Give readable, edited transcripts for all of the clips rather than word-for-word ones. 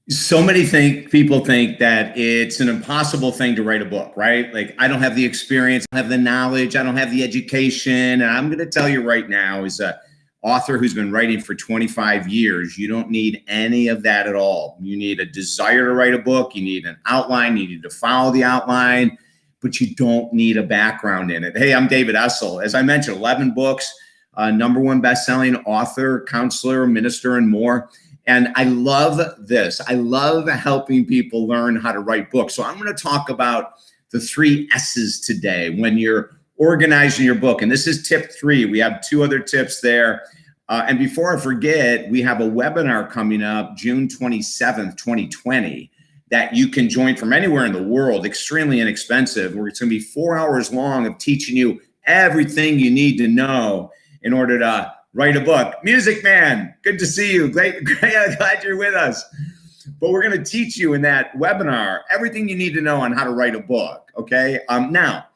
So many people think that it's an impossible thing to write a book, right? Like, I don't have the experience, I don't have the knowledge, I don't have the education. And I'm going to tell you right now, as a author who's been writing for 25 years, you don't need any of that at all. You need a desire to write a book, you need an outline, you need to follow the outline, but you don't need a background in it. Hey, I'm David Essel. As I mentioned, 11 books, #1 best-selling author, counselor, minister, and more. And I love this. I love helping people learn how to write books. So I'm going to talk about the 3 S's today when you're organizing your book. And this is tip 3. We have 2 other tips there. And before I forget, we have a webinar coming up June 27th, 2020, that you can join from anywhere in the world, extremely inexpensive, where it's going to be 4 hours long of teaching you everything you need to know in order to write a book. Music Man, good to see you. Great, glad you're with us. But we're going to teach you in that webinar everything you need to know on how to write a book, okay? Now,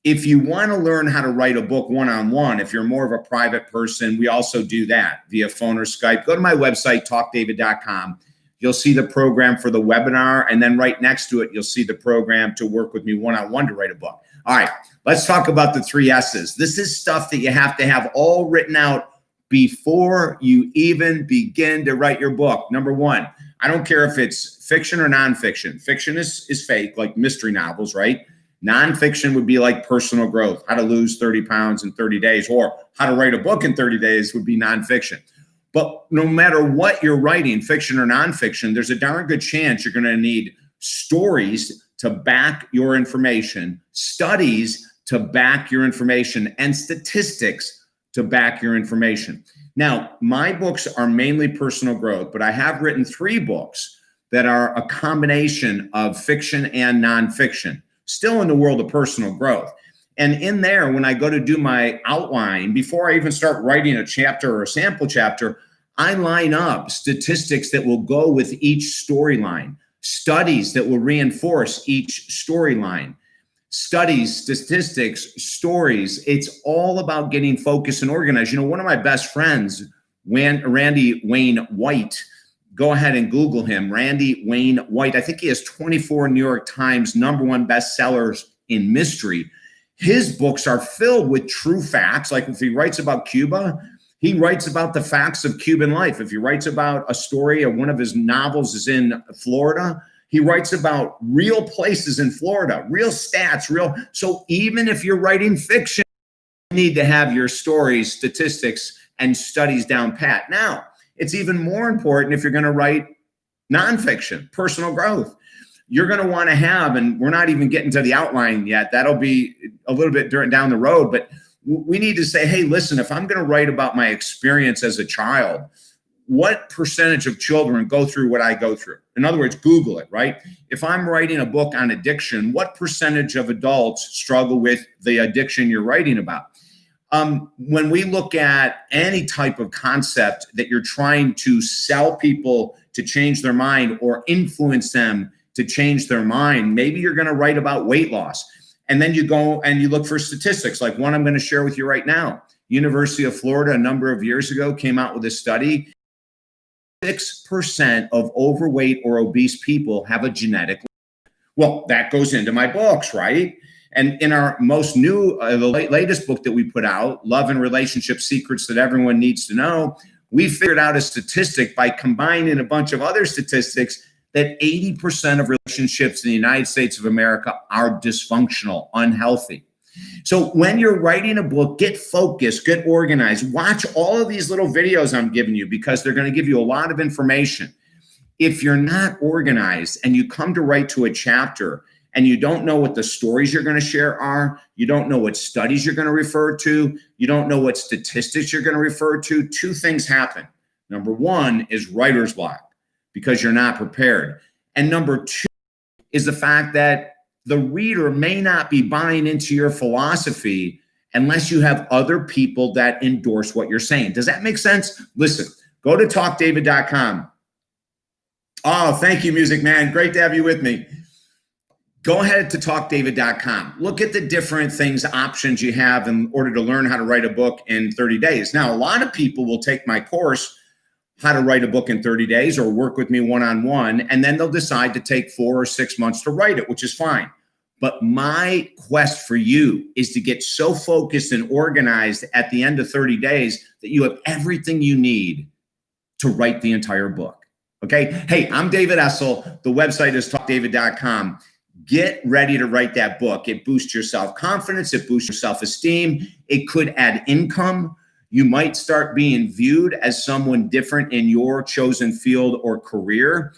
if you want to learn how to write a book one-on-one, if you're more of a private person, we also do that via phone or Skype. Go to my website, talkdavid.com. You'll see the program for the webinar, and then right next to it, you'll see the program to work with me one-on-one to write a book. All right, let's talk about the 3 S's. This is stuff that you have to have all written out before you even begin to write your book. Number 1, I don't care if it's fiction or nonfiction. Fiction is fake, like mystery novels, right? Nonfiction would be like personal growth, how to lose 30 pounds in 30 days, or how to write a book in 30 days would be nonfiction. But no matter what you're writing, fiction or nonfiction, there's a darn good chance you're going to need stories to back your information, studies to back your information, and statistics to back your information. Now, my books are mainly personal growth, but I have written 3 books that are a combination of fiction and nonfiction, still in the world of personal growth. And in there, when I go to do my outline, before I even start writing a chapter or a sample chapter, I line up statistics that will go with each storyline, studies that will reinforce each storyline. Studies, statistics, stories. It's all about getting focused and organized. You know, one of my best friends, Randy Wayne White, go ahead and Google him, Randy Wayne White. I think he has 24 New York Times #1 bestsellers in mystery. His books are filled with true facts. Like if he writes about Cuba, he writes about the facts of Cuban life. If he writes about a story or one of his novels is in Florida, he writes about real places in Florida, real stats, So even if you're writing fiction, you need to have your stories, statistics, and studies down pat. Now, it's even more important if you're going to write nonfiction, personal growth. You're going to want to have, and we're not even getting to the outline yet, that'll be a little bit down the road, but we need to say, hey, listen, if I'm going to write about my experience as a child, what percentage of children go through what I go through? In other words, Google it, right? If I'm writing a book on addiction, what percentage of adults struggle with the addiction you're writing about? When we look at any type of concept that you're trying to sell people to change their mind or influence them to change their mind, maybe you're going to write about weight loss. And then you go and you look for statistics, like one I'm going to share with you right now. University of Florida, a number of years ago, came out with a study. 6% of overweight or obese people have a genetic. Well, that goes into my books, right? And in our most new, the latest book that we put out, Love and Relationship Secrets That Everyone Needs to Know, we figured out a statistic by combining a bunch of other statistics that 80% of relationships in the United States of America are dysfunctional, unhealthy. So when you're writing a book, get focused, get organized, watch all of these little videos I'm giving you because they're going to give you a lot of information. If you're not organized and you come to write to a chapter and you don't know what the stories you're going to share are, you don't know what studies you're going to refer to, you don't know what statistics you're going to refer to, 2 things happen. Number 1 is writer's block because you're not prepared. And number 2 is the fact that the reader may not be buying into your philosophy unless you have other people that endorse what you're saying. Does that make sense? Listen, go to talkdavid.com. Oh, thank you, Music Man. Great to have you with me. Go ahead to talkdavid.com. Look at the different things, options you have in order to learn how to write a book in 30 days. Now, a lot of people will take my course how to write a book in 30 days or work with me one-on-one, and then they'll decide to take 4 or 6 months to write it, which is fine. But my quest for you is to get so focused and organized at the end of 30 days that you have everything you need to write the entire book. Okay. Hey, I'm David Essel. The website is talkdavid.com. Get ready to write that book. It boosts your self-confidence. It boosts your self-esteem. It could add income. You might start being viewed as someone different in your chosen field or career.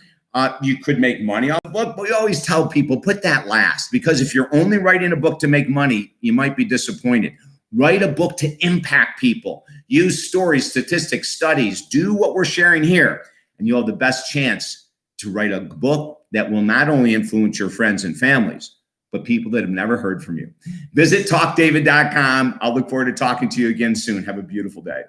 You could make money off the book, but we always tell people, put that last, because if you're only writing a book to make money, you might be disappointed. Write a book to impact people. Use stories, statistics, studies. Do what we're sharing here, and you'll have the best chance to write a book that will not only influence your friends and families, but people that have never heard from you. Visit talkdavid.com. I'll look forward to talking to you again soon. Have a beautiful day.